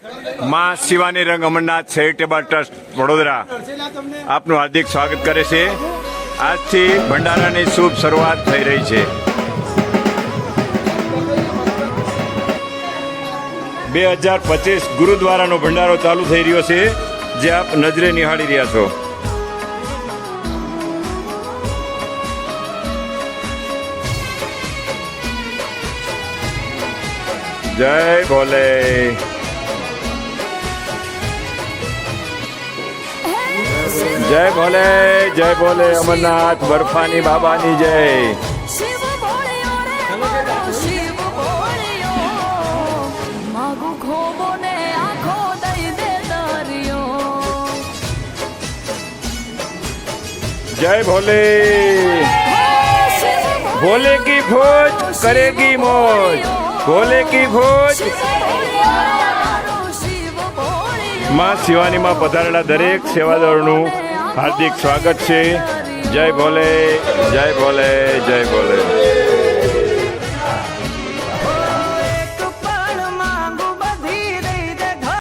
માં શિવાની રંગ Amarnath charitable trust Vadodara આપનું હાર્દિક સ્વાગત કરે છે। આજથી ભંડારાની શુભ શરૂઆત થઈ રહી છે। 2025 ગુરુદ્વારાનો ભંડારો ચાલુ થઈ રહ્યો છે, જે આપ નજરે નિહાળી રહ્યા છો। જય ભોલે, જય ભોલે, જય ભોલે, અમરનાથ બરફાની બાબાની જય। जय भोले, भोले की फौज करेगी मौज, भोले की फौज। मां शिवानी में पधारेला दरेक सेवादारों हार्दिक स्वागत है। जय भोले, जय भोले, जय भोले।